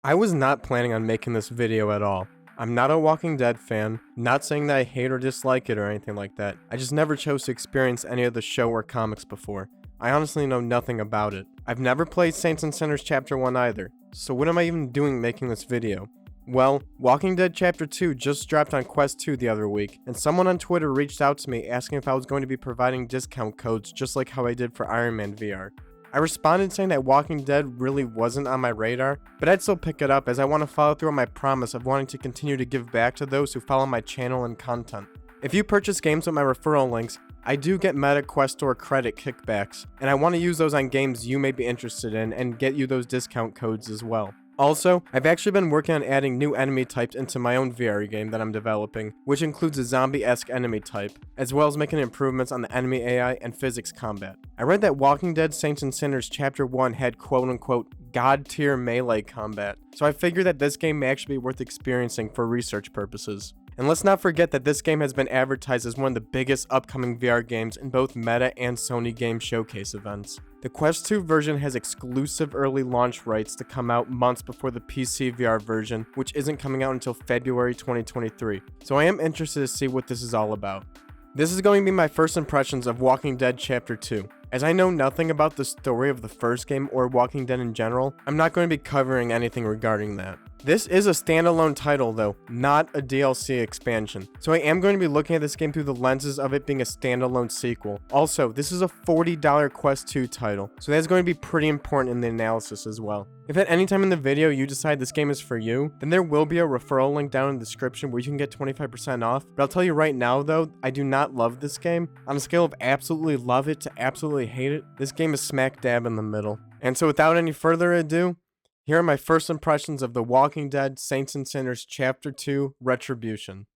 I was not planning on making this video at all. I'm not a Walking Dead fan, not saying that I hate or dislike it or anything like that. I just never chose to experience any of the show or comics before. I honestly know nothing about it. I've never played Saints and Sinners Chapter 1 either, so what am I even doing making this video? Well, Walking Dead Chapter 2 just dropped on Quest 2 the other week, and someone on Twitter reached out to me asking if I was going to be providing discount codes just like how I did for Iron Man VR. I responded saying that Walking Dead really wasn't on my radar, but I'd still pick it up as I want to follow through on my promise of wanting to continue to give back to those who follow my channel and content. If you purchase games with my referral links, I do get Meta Quest Store credit kickbacks, and I want to use those on games you may be interested in and get you those discount codes as well. Also, I've actually been working on adding new enemy types into my own VR game that I'm developing, which includes a zombie-esque enemy type, as well as making improvements on the enemy AI and physics combat. I read that Walking Dead Saints and Sinners Chapter 1 had quote-unquote god-tier melee combat, so I figured that this game may actually be worth experiencing for research purposes. And let's not forget that this game has been advertised as one of the biggest upcoming VR games in both Meta and Sony Game Showcase events. The Quest 2 version has exclusive early launch rights to come out months before the PC VR version, which isn't coming out until February 2023, so I am interested to see what this is all about. This is going to be my first impressions of Walking Dead Chapter 2. As I know nothing about the story of the first game or Walking Dead in general, I'm not going to be covering anything regarding that. This is a standalone title though, not a DLC expansion, so I am going to be looking at this game through the lenses of it being a standalone sequel. Also, this is a $40 Quest 2 title, so that's going to be pretty important in the analysis as well. If at any time in the video you decide this game is for you, then there will be a referral link down in the description where you can get 25% off, but I'll tell you right now though, I do not love this game. On a scale of absolutely love it to absolutely hate it, this game is smack dab in the middle. And so without any further ado, here are my first impressions of The Walking Dead Saints and Sinners Chapter 2 Retribution.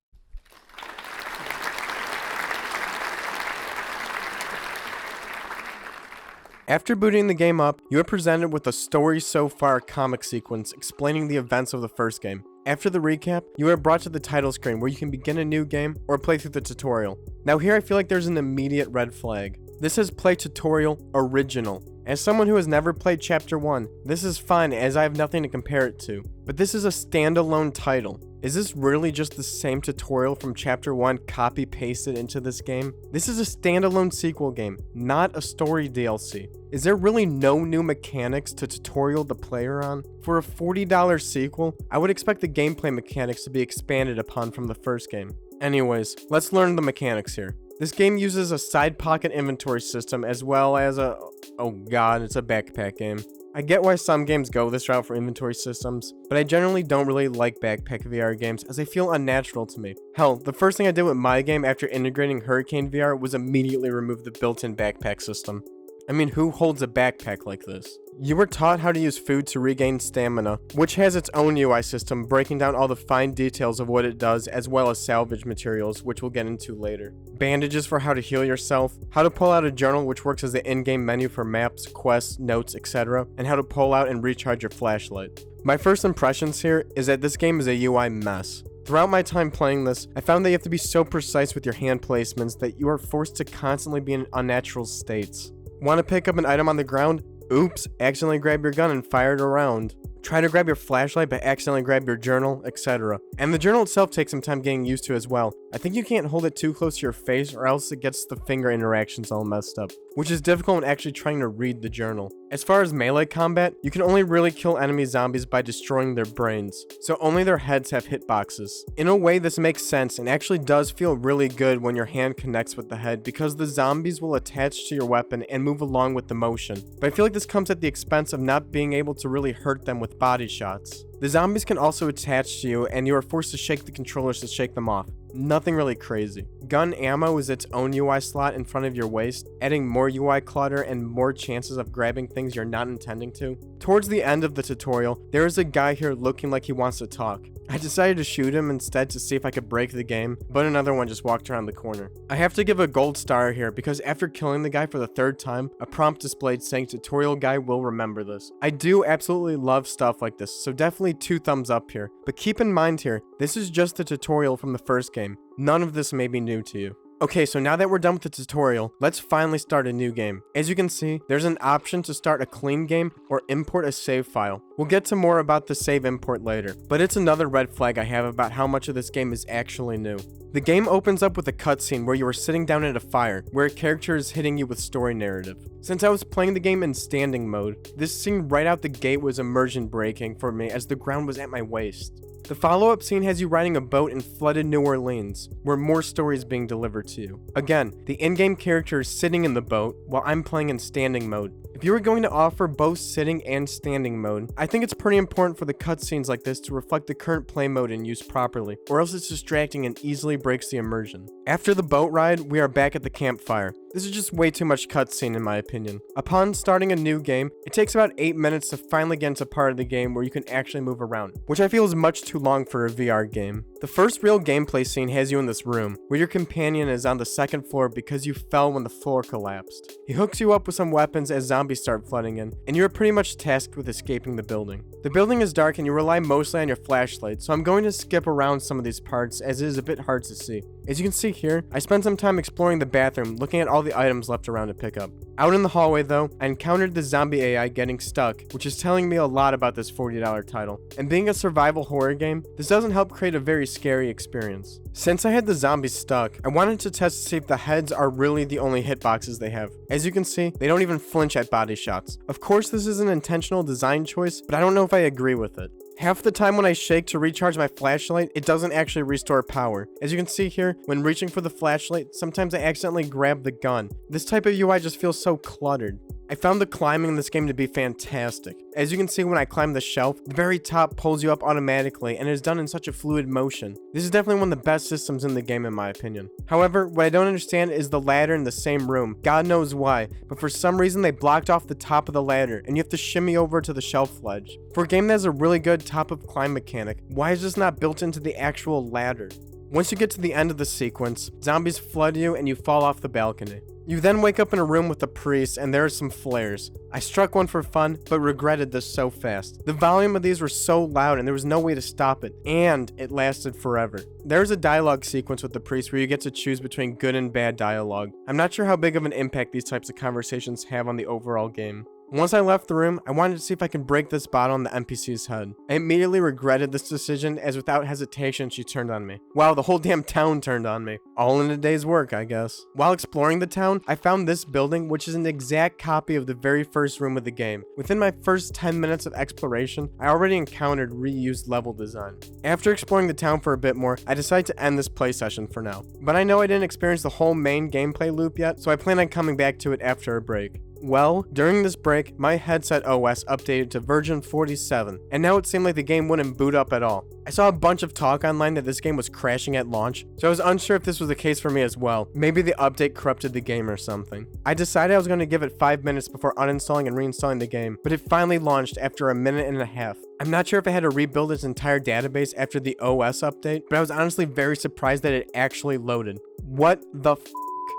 After booting the game up, you are presented with a story so far comic sequence explaining the events of the first game. After the recap, you are brought to the title screen where you can begin a new game or play through the tutorial. Now here I feel like there's an immediate red flag. This says play tutorial original. As someone who has never played Chapter 1, this is fine as I have nothing to compare it to. But this is a standalone title. Is this really just the same tutorial from Chapter 1 copy-pasted into this game? This is a standalone sequel game, not a story DLC. Is there really no new mechanics to tutorial the player on? For a $40 sequel, I would expect the gameplay mechanics to be expanded upon from the first game. Anyways, let's learn the mechanics here. This game uses a side pocket inventory system as well as oh god, it's a backpack game. I get why some games go this route for inventory systems, but I generally don't really like backpack VR games as they feel unnatural to me. Hell, the first thing I did with my game after integrating Hurricane VR was immediately remove the built-in backpack system. I mean, who holds a backpack like this? You were taught how to use food to regain stamina, which has its own UI system breaking down all the fine details of what it does as well as salvage materials, which we'll get into later. Bandages for how to heal yourself, how to pull out a journal which works as the in-game menu for maps, quests, notes, etc., and how to pull out and recharge your flashlight. My first impressions here is that this game is a UI mess. Throughout my time playing this, I found that you have to be so precise with your hand placements that you are forced to constantly be in unnatural states. Want to pick up an item on the ground? Oops, accidentally grab your gun and fire it around. Try to grab your flashlight but accidentally grab your journal, etc. And the journal itself takes some time getting used to as well. I think you can't hold it too close to your face or else it gets the finger interactions all messed up, which is difficult when actually trying to read the journal. As far as melee combat, you can only really kill enemy zombies by destroying their brains, so only their heads have hitboxes. In a way, this makes sense and actually does feel really good when your hand connects with the head because the zombies will attach to your weapon and move along with the motion. But I feel like this comes at the expense of not being able to really hurt them with body shots. The zombies can also attach to you and you are forced to shake the controllers to shake them off. Nothing really crazy. Gun ammo is its own UI slot in front of your waist, adding more UI clutter and more chances of grabbing things you're not intending to. Towards the end of the tutorial, there is a guy here looking like he wants to talk. I decided to shoot him instead to see if I could break the game, but another one just walked around the corner. I have to give a gold star here because after killing the guy for the third time, a prompt displayed saying tutorial guy will remember this. I do absolutely love stuff like this, so definitely 2 thumbs up here. But keep in mind here, this is just the tutorial from the first game. None of this may be new to you. Okay, so now that we're done with the tutorial, let's finally start a new game. As you can see, there's an option to start a clean game or import a save file. We'll get to more about the save import later, but it's another red flag I have about how much of this game is actually new. The game opens up with a cutscene where you are sitting down at a fire, where a character is hitting you with story narrative. Since I was playing the game in standing mode, this scene right out the gate was immersion breaking for me as the ground was at my waist. The follow-up scene has you riding a boat in flooded New Orleans, where more story is being delivered to you. Again, the in-game character is sitting in the boat, while I'm playing in standing mode. If you were going to offer both sitting and standing mode, I think it's pretty important for the cutscenes like this to reflect the current play mode and use properly, or else it's distracting and easily breaks the immersion. After the boat ride, we are back at the campfire. This is just way too much cutscene in my opinion. Upon starting a new game, it takes about 8 minutes to finally get into part of the game where you can actually move around, which I feel is much too long for a VR game. The first real gameplay scene has you in this room, where your companion is on the second floor because you fell when the floor collapsed. He hooks you up with some weapons as zombies start flooding in, and you are pretty much tasked with escaping the building. The building is dark and you rely mostly on your flashlight, so I'm going to skip around some of these parts as it is a bit hard to see. As you can see here, I spent some time exploring the bathroom, looking at all the items left around to pick up. Out in the hallway though, I encountered the zombie AI getting stuck, which is telling me a lot about this $40 title. And being a survival horror game, this doesn't help create a very scary experience. Since I had the zombies stuck, I wanted to test to see if the heads are really the only hitboxes they have. As you can see, they don't even flinch at body shots. Of course this is an intentional design choice, but I don't know if I agree with it. Half the time when I shake to recharge my flashlight, it doesn't actually restore power. As you can see here, when reaching for the flashlight, sometimes I accidentally grab the gun. This type of UI just feels so cluttered. I found the climbing in this game to be fantastic. As you can see when I climb the shelf, the very top pulls you up automatically and it is done in such a fluid motion. This is definitely one of the best systems in the game in my opinion. However, what I don't understand is the ladder in the same room. God knows why, but for some reason they blocked off the top of the ladder and you have to shimmy over to the shelf ledge. For a game that has a really good top of climb mechanic, why is this not built into the actual ladder? Once you get to the end of the sequence, zombies flood you and you fall off the balcony. You then wake up in a room with a priest and there are some flares. I struck one for fun, but regretted this so fast. The volume of these were so loud and there was no way to stop it, and it lasted forever. There's a dialogue sequence with the priest where you get to choose between good and bad dialogue. I'm not sure how big of an impact these types of conversations have on the overall game. Once I left the room, I wanted to see if I could break this bottle on the NPC's head. I immediately regretted this decision as without hesitation she turned on me. Wow, the whole damn town turned on me. All in a day's work, I guess. While exploring the town, I found this building, which is an exact copy of the very first room of the game. Within my first 10 minutes of exploration, I already encountered reused level design. After exploring the town for a bit more, I decided to end this play session for now. But I know I didn't experience the whole main gameplay loop yet, so I plan on coming back to it after a break. Well, during this break, my headset OS updated to version 47, and now it seemed like the game wouldn't boot up at all. I saw a bunch of talk online that this game was crashing at launch, so I was unsure if this was the case for me as well. Maybe the update corrupted the game or something. I decided I was going to give it 5 minutes before uninstalling and reinstalling the game, but it finally launched after a minute and a half. I'm not sure if I had to rebuild its entire database after the OS update, but I was honestly very surprised that it actually loaded. What the f***?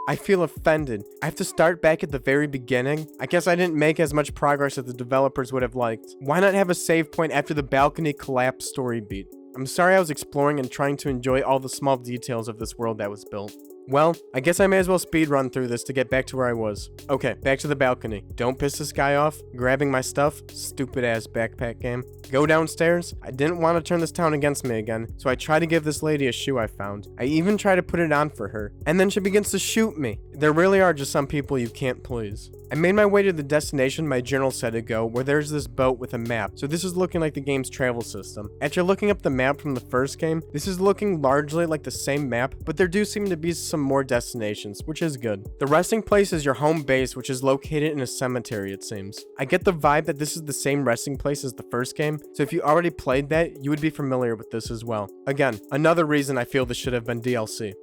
I feel offended. I have to start back at the very beginning? I guess I didn't make as much progress as the developers would have liked. Why not have a save point after the balcony collapse story beat? I'm sorry I was exploring and trying to enjoy all the small details of this world that was built. Well, I guess I may as well speed run through this to get back to where I was. Okay, back to the balcony. Don't piss this guy off. Grabbing my stuff. Stupid ass backpack game. Go downstairs. I didn't want to turn this town against me again, so I try to give this lady a shoe I found. I even try to put it on for her. And then she begins to shoot me. There really are just some people you can't please. I made my way to the destination my journal said to go, where there's this boat with a map, so this is looking like the game's travel system. After looking up the map from the first game, this is looking largely like the same map, but there do seem to be some more destinations, which is good. The resting place is your home base, which is located in a cemetery, it seems. I get the vibe that this is the same resting place as the first game, so if you already played that, you would be familiar with this as well. Again, another reason I feel this should have been DLC.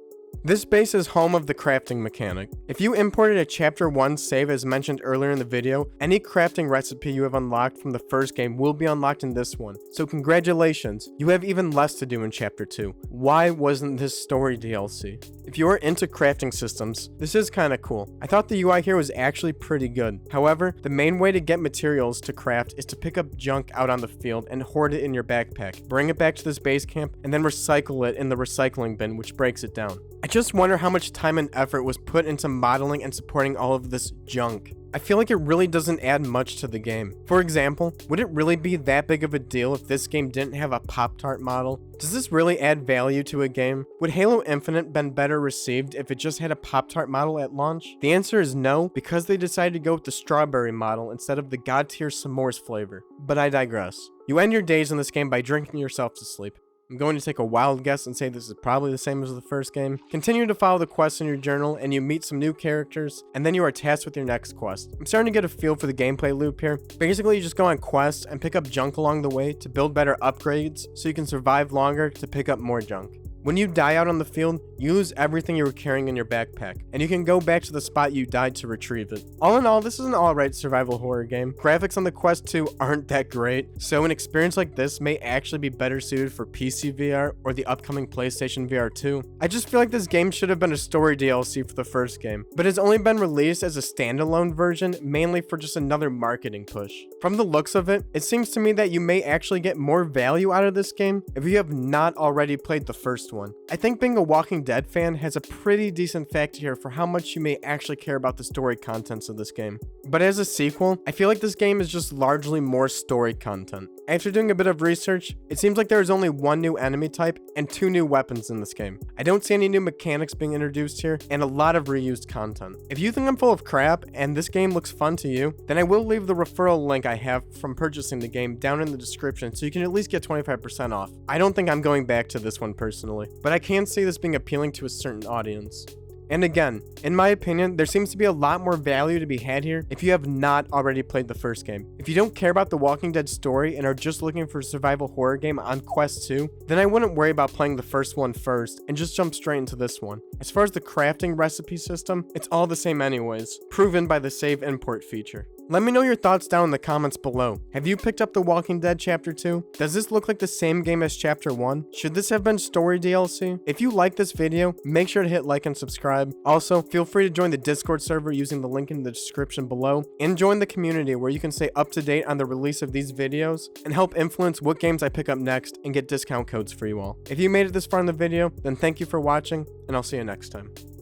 This base is home of the crafting mechanic. If you imported a chapter 1 save as mentioned earlier in the video, any crafting recipe you have unlocked from the first game will be unlocked in this one. So congratulations, you have even less to do in chapter 2. Why wasn't this story DLC? If you are into crafting systems, this is kinda cool. I thought the UI here was actually pretty good. However, the main way to get materials to craft is to pick up junk out on the field and hoard it in your backpack, bring it back to this base camp, and then recycle it in the recycling bin, which breaks it down. I just wonder how much time and effort was put into modeling and supporting all of this junk. I feel like it really doesn't add much to the game. For example, would it really be that big of a deal if this game didn't have a Pop-Tart model? Does this really add value to a game? Would Halo Infinite been better received if it just had a Pop-Tart model at launch? The answer is no, because they decided to go with the strawberry model instead of the god-tier s'mores flavor. But I digress. You end your days in this game by drinking yourself to sleep. I'm going to take a wild guess and say this is probably the same as the first game. Continue to follow the quests in your journal and you meet some new characters, and then you are tasked with your next quest. I'm starting to get a feel for the gameplay loop here. Basically, you just go on quests and pick up junk along the way to build better upgrades so you can survive longer to pick up more junk. When you die out on the field, you lose everything you were carrying in your backpack, and you can go back to the spot you died to retrieve it. All in all, this is an alright survival horror game. Graphics on the Quest 2 aren't that great, so an experience like this may actually be better suited for PC VR or the upcoming PlayStation VR 2. I just feel like this game should have been a story DLC for the first game, but has only been released as a standalone version, mainly for just another marketing push. From the looks of it, it seems to me that you may actually get more value out of this game if you have not already played the first one. I think being a Walking Dead fan has a pretty decent factor here for how much you may actually care about the story contents of this game. But as a sequel, I feel like this game is just largely more story content. After doing a bit of research, it seems like there is only one new enemy type and 2 new weapons in this game. I don't see any new mechanics being introduced here, and a lot of reused content. If you think I'm full of crap and this game looks fun to you, then I will leave the referral link I have from purchasing the game down in the description so you can at least get 25% off. I don't think I'm going back to this one personally, but I can see this being appealing to a certain audience. And again, in my opinion, there seems to be a lot more value to be had here if you have not already played the first game. If you don't care about the Walking Dead story and are just looking for a survival horror game on Quest 2, then I wouldn't worry about playing the first one first and just jump straight into this one. As far as the crafting recipe system, it's all the same anyways, proven by the save import feature. Let me know your thoughts down in the comments below. Have you picked up The Walking Dead Chapter 2? Does this look like the same game as Chapter 1? Should this have been story DLC? If you like this video, make sure to hit like and subscribe. Also, feel free to join the Discord server using the link in the description below, and join the community where you can stay up to date on the release of these videos and help influence what games I pick up next and get discount codes for you all. If you made it this far in the video, then thank you for watching, and I'll see you next time.